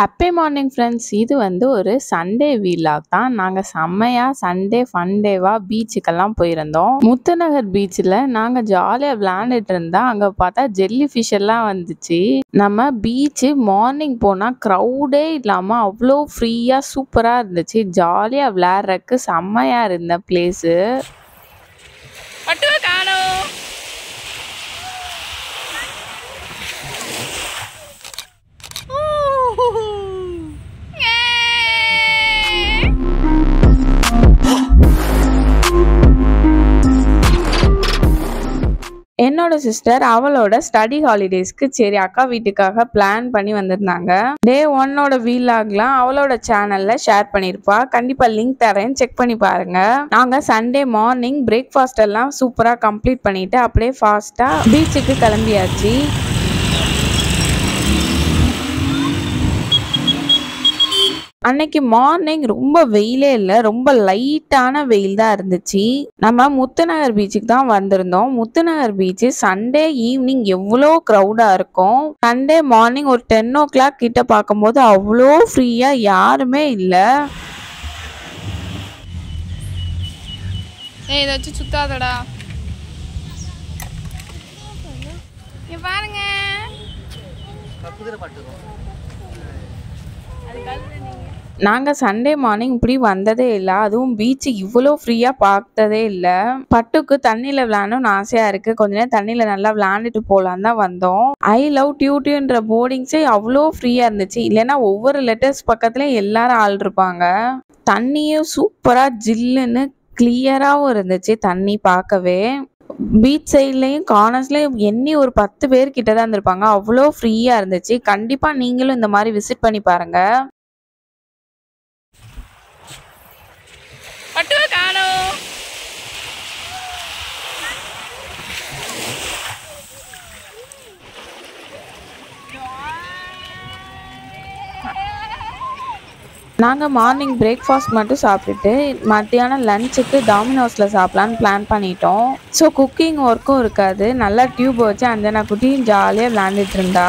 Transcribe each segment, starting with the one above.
Happy morning friends. இது வந்து ஒரு சண்டே வீலாக் தான். நாங்கள் செம்மையாக சண்டே ஃபண்டேவாக பீச்சுக்கெல்லாம் போயிருந்தோம். முத்துநகர் பீச்சில் நாங்கள் ஜாலியாக விளையாண்டுட்டு இருந்தோம். அங்கே பார்த்தா ஜெல்லி ஃபிஷ் எல்லாம் வந்துச்சு. நம்ம பீச்சு மார்னிங் போனால் க்ரௌடே இல்லாமல் அவ்வளோ ஃப்ரீயாக சூப்பராக இருந்துச்சு. ஜாலியாக விளையாடுறதுக்கு செம்மையாக இருந்த பிளேஸு. என்னோட சிஸ்டர் அவளோட ஸ்டடி ஹாலிடேஸ்க்கு சரி அக்கா வீட்டுக்காக பிளான் பண்ணி வந்திருந்தாங்க. டே 1 வீலாக்லாம் அவளோட சேனல்ல ஷேர் பண்ணிருப்பா. கண்டிப்பா லிங்க் தரேன், செக் பண்ணி பாருங்க. நாங்க சண்டே மார்னிங் பிரேக்ஃபாஸ்ட் எல்லாம் சூப்பரா கம்ப்ளீட் பண்ணிட்டு அப்படியே ஃபாஸ்டா பீச்சுக்கு கிளம்பியாச்சு. அன்னைக்கு மார்னிங் ரொம்ப வெயிலே இல்லை, ரொம்ப லைட்டான வெயில் தான் இருந்துச்சு. நம்ம முத்துநகர் பீச்சுக்கு தான் வந்திருந்தோம். முத்துநகர் பீச்சு சண்டே ஈவினிங் எவ்வளோ க்ரௌடா இருக்கும். சண்டே மார்னிங் ஒரு 10 o'clock கிட்ட பார்க்கும்போது அவ்வளோ ஃப்ரீயா யாருமே இல்லை. ஏதாச்சும் சுத்தாதடா பாருங்க. நாங்கள் சண்டே மார்னிங் இப்படி வந்ததே இல்லை, அதுவும் பீச்சு இவ்வளோ ஃப்ரீயாக பார்த்ததே இல்லை. பட்டுக்கு தண்ணியில் விளையாடணும்னு ஆசையாக இருக்குது. கொஞ்ச நேரம் தண்ணியில் நல்லா விளையாண்டுட்டு போகலான்னு தான் வந்தோம். ஐ லவ் டியூட்டின்ற போர்டிங்ஸே அவ்வளோ ஃப்ரீயாக இருந்துச்சு. இல்லைன்னா ஒவ்வொரு லெட்டர்ஸ் பக்கத்துலேயும் எல்லாரும் ஆள் இருப்பாங்க. தண்ணியும் சூப்பராக ஜில்லுன்னு கிளியராகவும் இருந்துச்சு தண்ணி பார்க்கவே. பீச் சைட்லையும் கார்னர்ஸ்லையும் எண்ணி ஒரு 10 பேர் கிட்ட தான் இருந்திருப்பாங்க. அவ்வளோ ஃப்ரீயாக இருந்துச்சு. கண்டிப்பாக நீங்களும் இந்த மாதிரி விசிட் பண்ணி பாருங்க. நாங்கள் மார்னிங் பிரேக்ஃபாஸ்ட் மட்டும் சாப்பிட்டுட்டு மத்தியானம் லஞ்சுக்கு டாமினோஸில் சாப்பிட்லான்னு பிளான் பண்ணிட்டோம். ஸோ குக்கிங் ஒர்க்கும் இருக்காது. நல்லா டியூப் வச்சு அஞ்சனா குட்டியும் ஜாலியாக விளையாண்டுட்டு இருந்தா.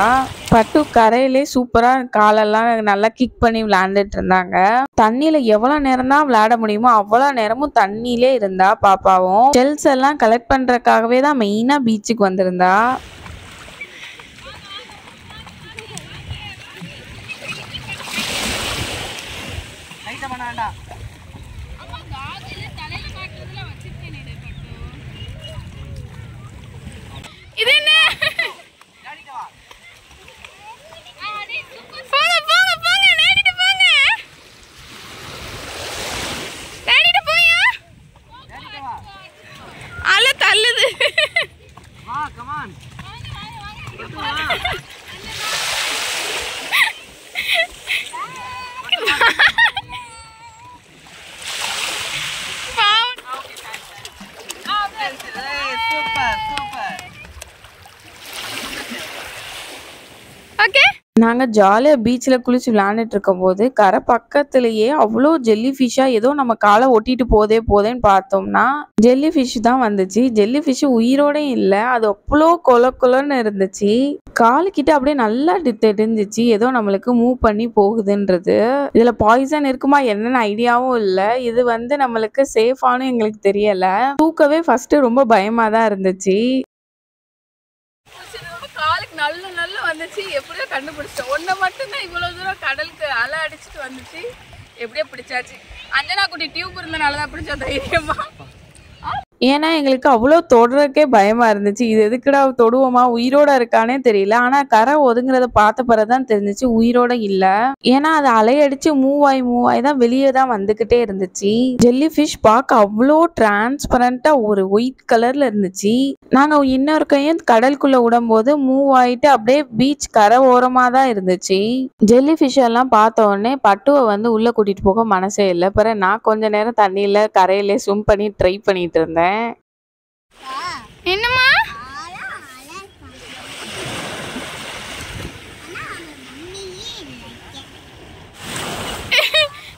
பட்டு கரையிலே சூப்பராக காலெல்லாம் நல்லா கிக் பண்ணி விளையாண்டுட்டு இருந்தாங்க. தண்ணியில் எவ்வளோ நேரம் தான் விளையாட முடியுமோ அவ்வளோ நேரமும் தண்ணியிலே இருந்தா. பாப்பாவும் ஷெல்ஸ் எல்லாம் கலெக்ட் பண்ணுறதுக்காகவே தான் மெயினாக பீச்சுக்கு வந்திருந்தா. நாங்கள் ஜாலியாக பீச்சில் குளிச்சு விளையாண்டுட்டு இருக்கும் போது கரை பக்கத்துலேயே அவ்வளோ ஜெல்லி ஃபிஷ்ஷாக ஏதோ நம்ம காலை ஒட்டிட்டு போதேன்னு பார்த்தோம்னா ஜெல்லி ஃபிஷ் தான் வந்துச்சு. ஜெல்லி ஃபிஷ் உயிரோடையும் இல்லை, அது அவ்வளோ கொலன்னு இருந்துச்சு. காலுக்கிட்ட அப்படியே நல்லா தெரிஞ்சிச்சு ஏதோ நம்மளுக்கு மூவ் பண்ணி போகுதுன்றது. இதில் பாய்சன் இருக்குமா என்னென்ன ஐடியாவும் இல்லை. இது வந்து நம்மளுக்கு சேஃபானு எங்களுக்கு தெரியலை. தூக்கவே ஃபர்ஸ்ட் ரொம்ப பயமாக தான் இருந்துச்சு. நல்ல வந்துச்சு. எப்படியோ கண்டுபிடிச்சிட்டோம். ஒன்றை மட்டும்தான் இவ்வளோ தூரம் கடலுக்கு அலை அடிச்சுட்டு வந்துச்சு. எப்படியோ பிடிச்சாச்சு. அஞ்சனா குட்டி டியூப் இருந்தனால தான் பிடிச்ச தைரியமா. ஏன்னா எங்களுக்கு அவ்வளோ தொடுறதுக்கே பயமா இருந்துச்சு. இது எதுக்குடா தொடுவோமா, உயிரோட இருக்கானே தெரியல. ஆனா கரை ஒதுங்குறத பார்த்த பிறகுதான் தெரிஞ்சிச்சு உயிரோட இல்ல. ஏன்னா அது அலையடிச்சு மூவ் ஆகி தான் வெளியே தான் வந்துகிட்டே இருந்துச்சு. ஜெல்லி ஃபிஷ் பார்க்க அவ்வளோ டிரான்ஸ்பரண்டா ஒரு ஒயிட் கலர்ல இருந்துச்சு. நாங்க இன்னொரு கையும் கடலுக்குள்ள விடும் போது மூவ் ஆயிட்டு அப்படியே பீச் கரை ஓரமா தான் இருந்துச்சு. ஜெல்லி ஃபிஷ் எல்லாம் பார்த்த உடனே பட்டுவை வந்து உள்ள கூட்டிட்டு போக மனசே இல்லை. பிறகு நான் கொஞ்ச நேரம் தண்ணியில கரையிலே ஸ்விம் பண்ணி ட்ரை பண்ணிட்டு இருந்தேன். என்னம்மா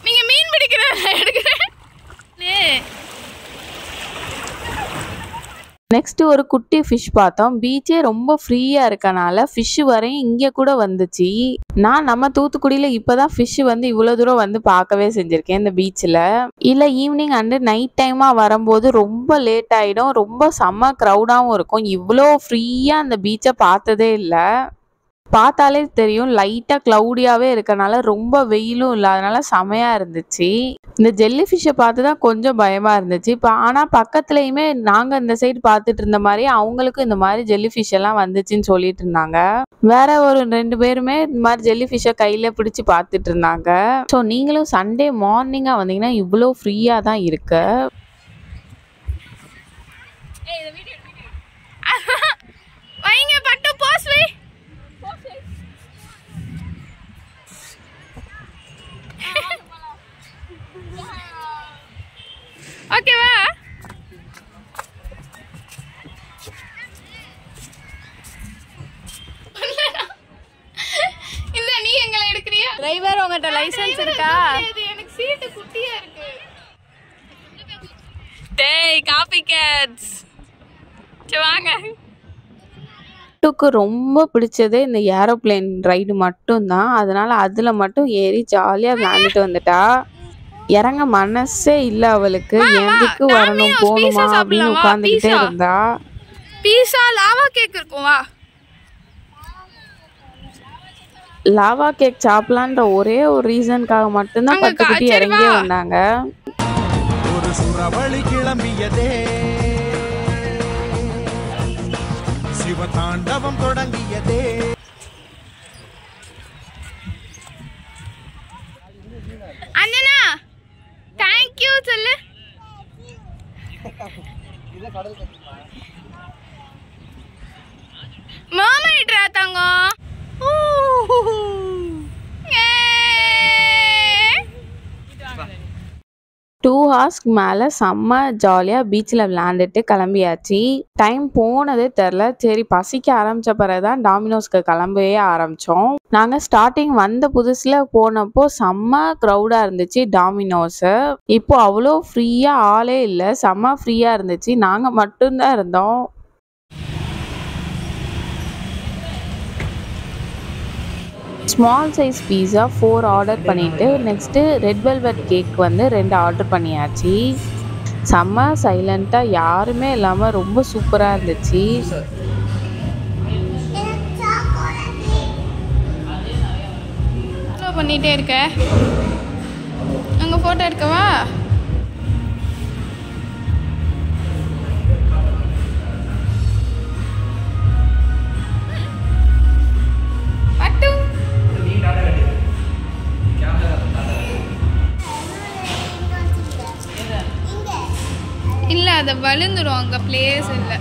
நீங்க மீன் பிடிக்கிற எடுக்கிறேன். நெக்ஸ்ட் ஒரு குட்டி ஃபிஷ் பார்த்தோம். பீச்சே ரொம்ப ஃப்ரீயா இருக்கனால ஃபிஷ் வரையும் இங்க கூட வந்துச்சு. நான் நம்ம தூத்துக்குடியில இப்பதான் ஃபிஷ் வந்து இவ்வளவு தூரம் வந்து பார்க்கவே செஞ்சிருக்கேன் இந்த பீச்ல. இல்ல ஈவினிங் அண்ட் நைட் டைமா வரும்போது ரொம்ப லேட் ஆயிடும், ரொம்ப செம்ம க்ரௌடாவும் இருக்கும். இவ்வளோ ஃப்ரீயா அந்த பீச்சை பார்த்ததே இல்லை. பார்த்தாலே தெரியும் லைட்டா கிளவுடியாவே இருக்கனால ரொம்ப வெயிலும் இல்லாதனால செமையா இருந்துச்சு. இந்த ஜெல்லி ஃபிஷ்ஷை பார்த்துதான் கொஞ்சம் பயமா இருந்துச்சு. ஆனா பக்கத்துலயுமே நாங்க இந்த சைடு பார்த்துட்டு இருந்த மாதிரி அவங்களுக்கும் இந்த மாதிரி ஜெல்லி ஃபிஷ் எல்லாம் வந்துச்சுன்னு சொல்லிட்டு இருந்தாங்க. வேற ஒரு 2 பேருமே இந்த மாதிரி ஜெல்லி ஃபிஷ்ஷை கையில பிடிச்சு பார்த்துட்டு இருந்தாங்க. ஸோ நீங்களும் சண்டே மார்னிங்கா வந்தீங்கன்னா இவ்வளோ ஃப்ரீயா தான் இருக்கு. ஓகேவா? இந்த நீ எங்களை எடுக்கறியா? டிரைவர் உங்ககிட்ட லைசென்ஸ் இருக்கா? எனக்கு சீட்டு குட்டியா இருக்கு. டேய் காபி கேட்ஸ் வாங்க. டுக்கு ரொம்ப பிடிச்சதே இந்த ஏரோப்ளேன் ரைடு மட்டும் தான். அதனால அதுல மட்டும் ஏறி ஜாலியா விளையாண்டுட்டு வந்துட்டா. இறங்க மனசே இல்ல அவளுக்கு. எதுக்கு வரணும் போகணுமா அப்படின்னு உட்காந்துக்கிட்டே இருந்தா. பீஸா லாவா கேக் இருக்கும் வா. லாவா கேக் சாப்பிடலான்ற ஒரே ஒரு ரீசனுக்காக மட்டும்தான் பட்டுக்குட்டி இறங்கியே வந்தாங்க. ஒரு சுறவழி கிளம்பியதே, சிவதாண்டவம் தொடங்கியதே. அண்ணனா தேங்க் யூ சொல்லு. மாமா இட்ரா தங்கம். 2 ஹார்ஸ்க்கு மேலே செம்ம ஜாலியாக பீச்சில் விளையாண்டுட்டு கிளம்பியாச்சு. டைம் போனதே தெரில. சரி பசிக்க ஆரம்பித்த பிறகு தான் டாமினோஸ்க்கு கிளம்பவே ஆரம்பித்தோம். நாங்கள் ஸ்டார்டிங் வந்த புதுசில் போனப்போ செம்ம க்ரௌடாக இருந்துச்சு டாமினோஸு. இப்போ அவ்வளோ ஃப்ரீயாக ஆளே இல்லை, செம்ம ஃப்ரீயாக இருந்துச்சு. நாங்கள் மட்டும்தான் இருந்தோம். ஸ்மால் சைஸ் பீஸா 4 ஆர்டர் பண்ணிவிட்டு நெக்ஸ்ட்டு ரெட் வெல்வெட் கேக் வந்து 2 ஆர்டர் பண்ணியாச்சு. செம்ம சைலண்ட்டாக யாருமே இல்லாமல் ரொம்ப சூப்பராக இருந்துச்சு. பண்ணிகிட்டே இருக்க அங்கே ஃபோட்டோ எடுக்கவா? இல்ல அத வழுந்துரும், அங்க பிளேஸ் இல்ல.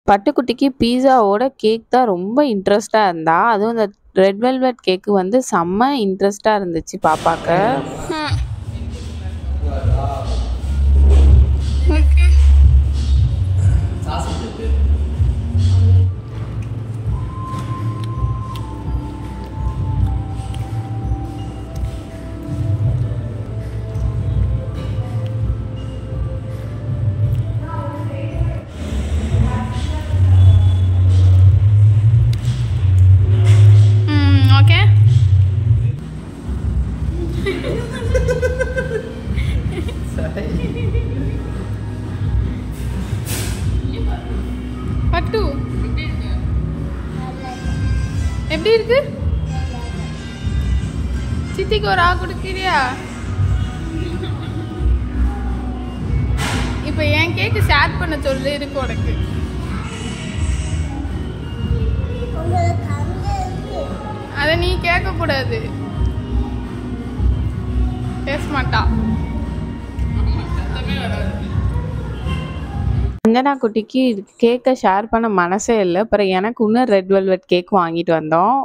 பட்டுக்குட்டிக்கு பீஸாவோட கேக் தான் ரொம்ப இன்ட்ரெஸ்டாக இருந்தா. அதுவும் இந்த ரெட் வெல்வெட் கேக்கு வந்து செம்ம இன்ட்ரெஸ்டாக இருந்துச்சு பாப்பாக்க. பட்டு எப்படி இருக்கு? சித்திக்கு ஒரு ஆ கொடுக்கிறியா? இப்ப என் கேக்கு ஷேர் பண்ண சொல்லு இருக்கு உனக்கு. அத நீ கேட்க கூடாது, பேச மாட்டா. அஞ்சனா குட்டிக்கு கேக்கை ஷேர் பண்ண மனசே இல்லை. அப்புறம் எனக்கு இன்னும் ரெட் வெல்வெட் கேக் வாங்கிட்டு வந்தோம்.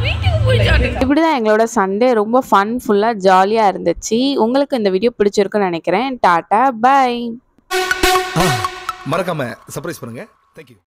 வீட்டுக்கு போய் சாப்பிட்டு இப்படிதான் எங்களோட சண்டே ரொம்ப ஃபுல்லா ஜாலியா இருந்துச்சு. உங்களுக்கு இந்த வீடியோ பிடிச்சிருக்குன்னு நினைக்கிறேன். Tata bye. மறக்காம சர்ப்ரைஸ் பண்ணுங்க. தேங்க்யூ.